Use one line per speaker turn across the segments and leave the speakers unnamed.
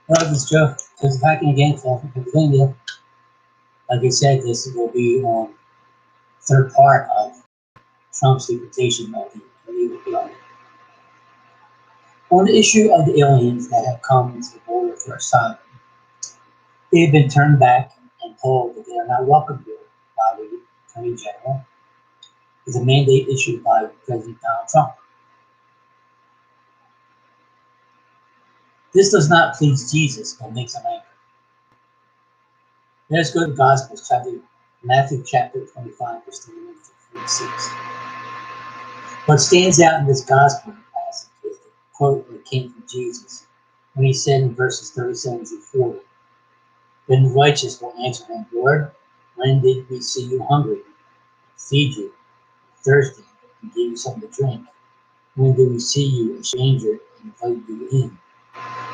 Well, this is Joe. Just backing again from Pennsylvania. Like I said, this will be on third part of Trump's deportation of the illegal alien. On the issue of the aliens that have come to the border for asylum, they have been turned back and told that they are not welcome here by the Attorney General. Is a mandate issued by President Donald Trump. This does not please Jesus, but makes him angry. Let's go to the Gospels, Matthew chapter 25, verse 31 to 46. What stands out in this gospel passage is the quote that came from Jesus when he said in verses 37 through 40, "Then the righteous will answer him, Lord, when did we see you hungry, feed you, thirsty, and give you something to drink? When did we see you a stranger and invite you in?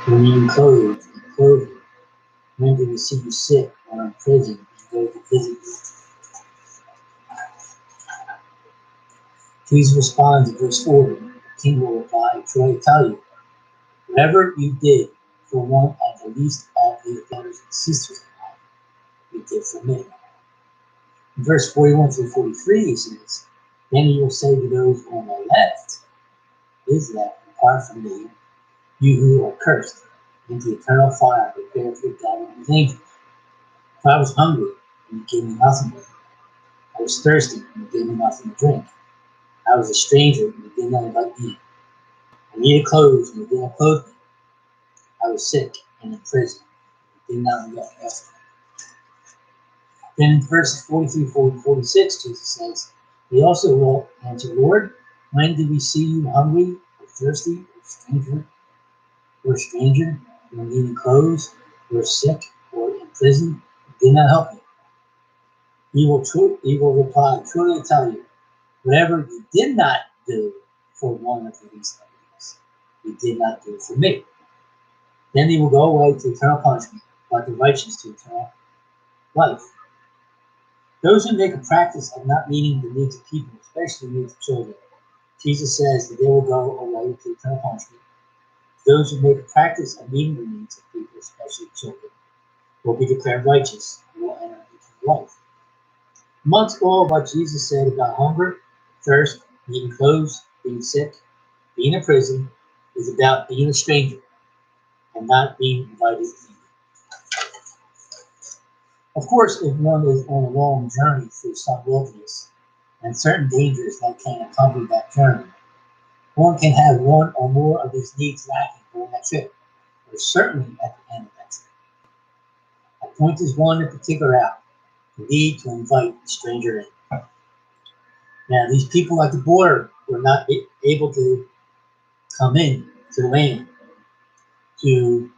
When you were clothed and clothed you? When did we see you sick or in prison and go to visit you?" Jesus responds in verse 40. The king will reply, "Truly I tell you, whatever you did for one of the least of these brothers and sisters of mine, you did for me." In verse 41 through 43, he says, "Then he will say to those on the left, his left, depart from me, you who are cursed, into eternal fire prepared for the devil and his angels. For I was hungry, and you gave me nothing to eat. I was thirsty, and you gave me nothing to drink. I was a stranger, and you did not invite me. I needed clothes, and you did not clothe me. I was sick and in prison, and you did not look after me." Then in verses 43, 46, Jesus says, "He also will answer, Lord, when did we see you hungry, or thirsty, or stranger, or needing clothes, or sick, or in prison, and did not help you?" He will reply, "Truly I tell you, whatever you did not do for one of these things, you did not do for me." Then he will go away to eternal punishment, but the righteous to eternal life. Those who make a practice of not meeting the needs of people, especially the needs of children, Jesus says that they will go away to eternal punishment. Those who make a practice of meeting the needs of people, especially children, will be declared righteous and will enter eternal life. Amongst all what Jesus said about hunger, thirst, needing clothes, being sick, being in prison, is about being a stranger and not being invited in. Of course, if one is on a long journey through some wilderness and certain dangers that can accompany that journey, one can have one or more of these needs lacking during that trip, or certainly at the end of that trip. I point this one in particular out, the need to invite the stranger in. Now, these people at the border were not able to come in to the land to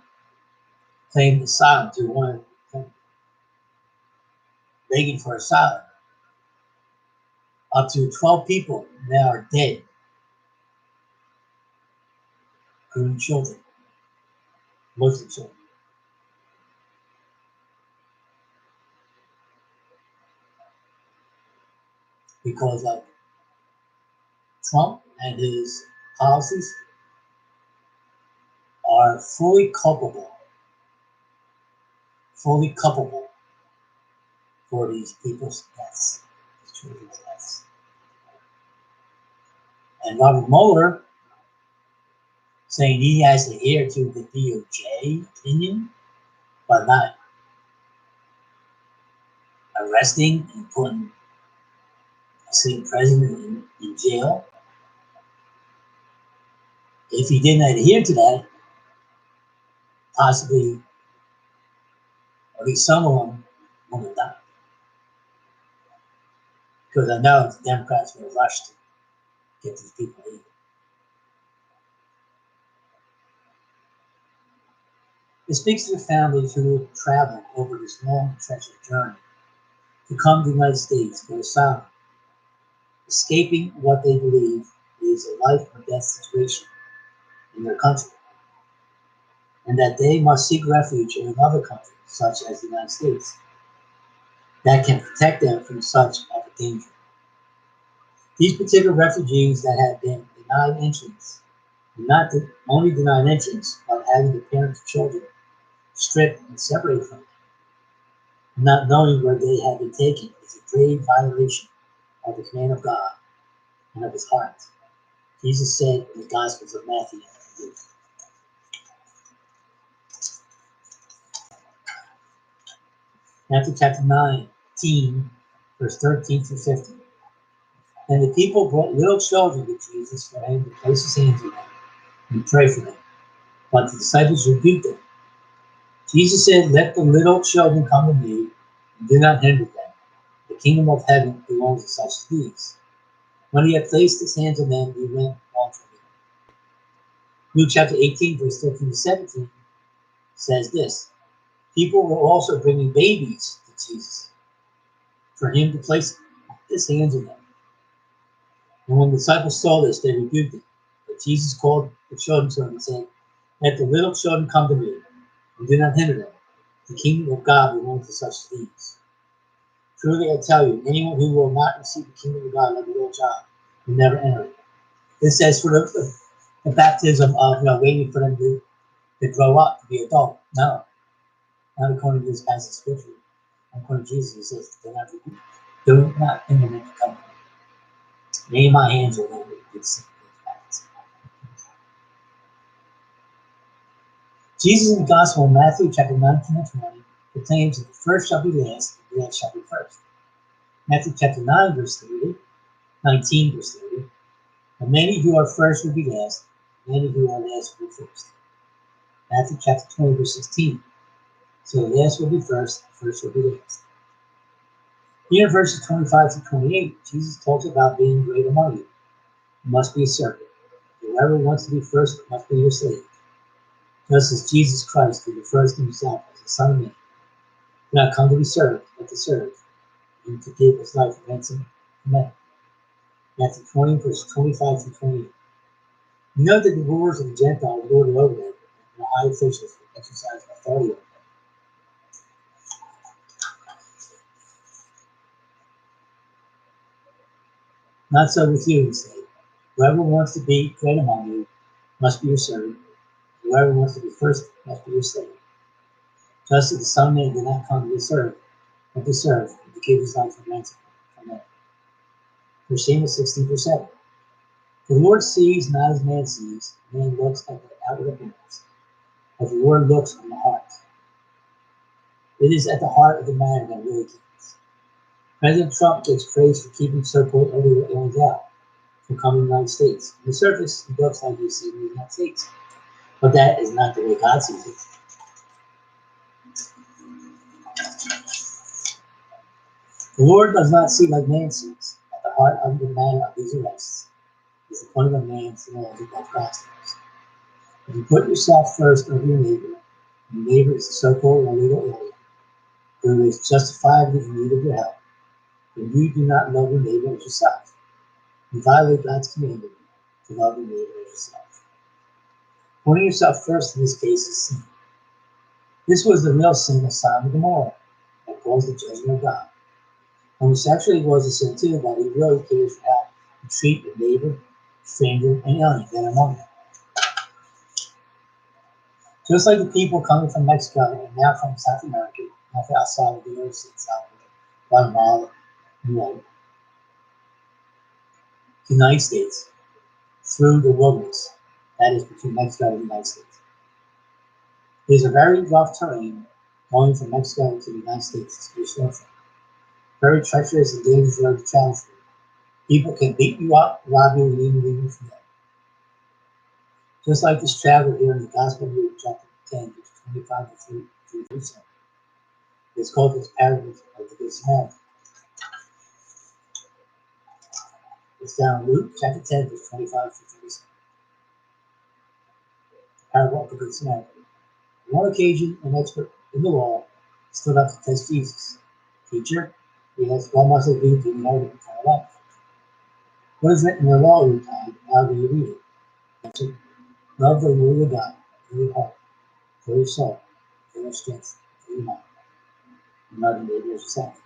claim asylum, to want to begging for asylum. Up to 12 people now are dead, including children, Muslim children. Because of Trump and his policies are fully culpable for these people's deaths, these children's deaths. And Robert Mueller saying he has to adhere to the DOJ opinion, but not arresting and putting a sitting president in jail. If he didn't adhere to that, possibly at least some of them would have died. Because I know the Democrats will rush to get these people in. It speaks to the families who have traveled over this long, treacherous journey to come to the United States for asylum, escaping what they believe is a life or death situation in their country, and that they must seek refuge in another country, such as the United States, that can protect them from such of a danger. These particular refugees that have been denied entrance, not only denied entrance, but having the parents' children stripped and separated from them, not knowing where they had been taken, is a grave violation of the command of God and of his heart. Jesus said in the Gospels of Matthew and Luke. Matthew chapter 19, verse 13 through 15. And the people brought little children to Jesus for him to place his hands on them and pray for them. But the disciples rebuked them. Jesus said, "Let the little children come to me, and do not hinder them. The kingdom of heaven belongs to such as these." When he had placed his hands on them, he went on from them. Luke chapter 18, verse 13 to 17 says this: People were also bringing babies to Jesus for him to place his hands on them. And when the disciples saw this, they rebuked him. But Jesus called the children to him and said, "Let the little children come to me, and do not hinder them. The kingdom of God belongs to such as these. Truly I tell you, anyone who will not receive the kingdom of God like a little child will never enter it." This says for the baptism of waiting for them to grow up, to be adult. No, not according to this passage of scripture. According to Jesus, he says, "Do not hinder them to come to me. Lay my hands on them and get sick." Jesus in the Gospel of Matthew chapter 19 and 20 proclaims that the first shall be last, and the last shall be first. Matthew chapter 9, verse 30, 19, verse 30. And many who are first will be last, and many who are last will be first. Matthew chapter 20, verse 16. So the last will be first, the first will be last. Here in verses 25 to 28, Jesus talks about being great among you. You must be a servant. Whoever wants to be first must be your slave. Just as Jesus Christ, who refers to himself as the Son of Man, did not come to be served, but to serve, and to give his life a ransom for many. Matthew 20, verse 25 to 28. You know that the rulers of the Gentiles lorded over them, and the high officials exercise authority over them. Not so with you, he said. Whoever wants to be great among you must be your servant. Whoever wants to be first must be your slave. Just as the Son of Man did not come to be served, but to serve, and to give his life a ransom for many. 1 Samuel 16, verse 7. The Lord sees not as man sees. Man looks at the outward appearance, but the Lord looks on the heart. It is at the heart of the matter that really counts. President Trump gets praised for keeping so-called illegal aliens out from coming to the United States. On the surface, he looks like he's in the United States. But that is not the way God sees it. The Lord does not see like man sees. At the heart of the matter of these arrests is the point of man's laws above God's laws. If you put yourself first over your neighbor, and your neighbor is a so-called illegal alien who is justifiably in need of your help, then you do not love your neighbor as yourself. You violate God's commandment to love your neighbor as yourself. Putting yourself first in this case is sin. This was the real sin of Sodom and Gomorrah that caused the judgment of God. Homosexuality was a sin too, but he really cares for how you treat your neighbor, stranger, and alien that are among them. Just like the people coming from Mexico and now from South America, not El Salvador, Guatemala, and the United States, through the wilderness, that is between Mexico and the United States. It is a very rough terrain going from Mexico to the United States to your storefront. Very treacherous and dangerous road to travel through. People can beat you up, rob you, and even leave you for dead. Just like this traveler here in the Gospel of Luke, chapter 10, verse 25 to 37. It's called this parable of the Good Samaritan. It's down in Luke chapter 10, verse 25 to 37. The parable of the Good Samaritan. On one occasion, an expert in the law stood up to test Jesus. "Teacher," he asked, "what must I do to inherit eternal life?" "What is written in the law?" he replied. "How do you read it?" He answered, "Love the Lord your God with your heart, with your soul, with your strength, with your mind, and love your neighbor as yourself."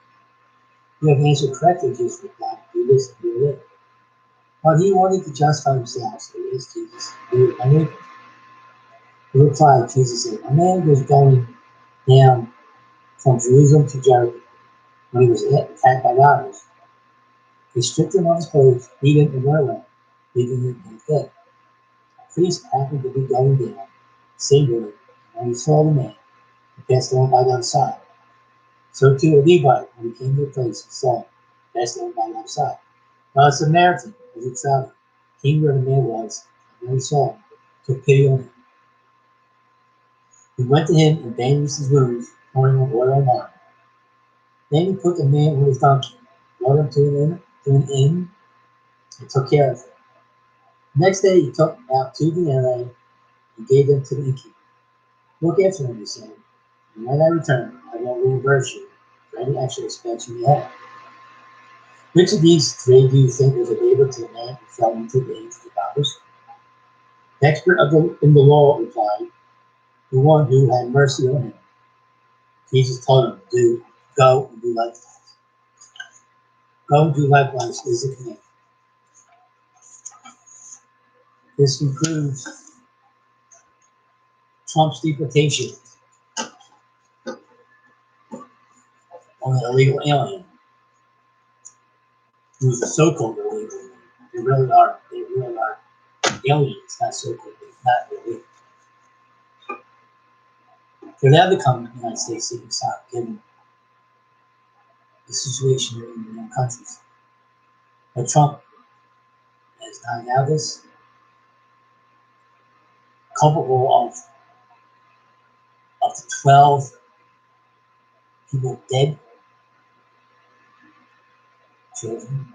"You have answered correctly," Jesus replied. "Do this and you will live." But he wanted to justify himself, so he asked Jesus, "Who is my neighbor?" He replied, Jesus said, "A man was going down from Jerusalem to Jericho. When he was attacked by robbers, they stripped him of his clothes, beat him, and went away, leaving him half dead. A priest happened to be going down, singularly, and when he saw the man, he passed on by the other side. So too a Levite, when he came to the place, he saw him, passed on by the other side. Now a Samaritan, as he traveled, came where the man was, and when he saw him, took pity on him. He went to him and bandaged his wounds, pouring on oil and wine. Then he put the man on his donkey, brought him to an inn, and took care of him. Next day he took out 2 denarii and gave them to the innkeeper. Look after him, he said, and when I return, I will reimburse you for any extra expense you may have. Which of these 3 do you think was a neighbor to the man who fell into the hands of the robbers? The expert in the law replied, the one who had mercy on him. Jesus told him, go and do likewise. Go and do likewise is the command. This concludes Trump's deportation on an illegal alien who's a so-called illegal alien. They really are aliens, not so-called, not illegal. They're allowed to come to the United States seeking asylum, given the situation in their own countries. But Trump has not allowed this, culpable of the 12 people dead, children,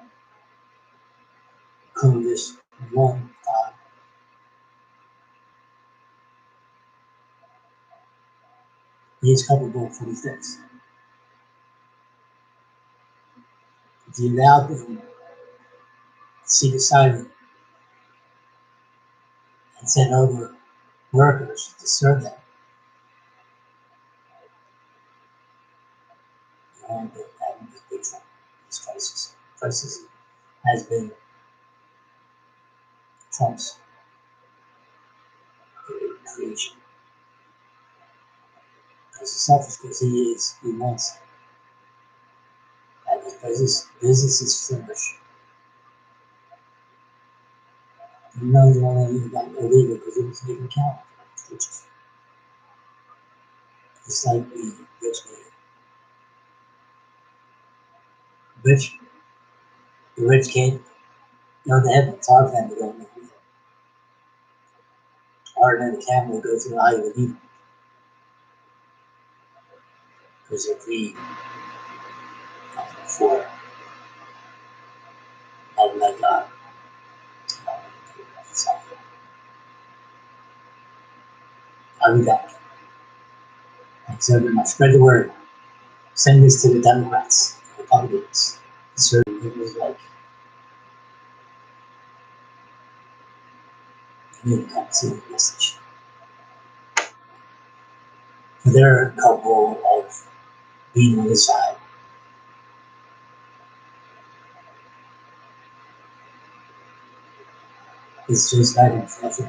including this one God. He is culpable for these things. If he allowed them to seek asylum and send over workers to serve them, and that would be big trouble. This crisis. Crisis has been Trump's creation. Because he's selfish, because he wants that his businesses flourish. You know you want to leave that illegal because it was making count. It's like the rich man. The rich kid, go to heaven. It's hard for them to go to heaven. Harder than the camel to go through the eye of the needle. Because their greed comes before love like God. I'll be back. Thanks so very much. Spread the word. Send this to the Democrats, the Republicans, certain people like you need to come see the message. They're culpable of being on the side. It's just back and forth.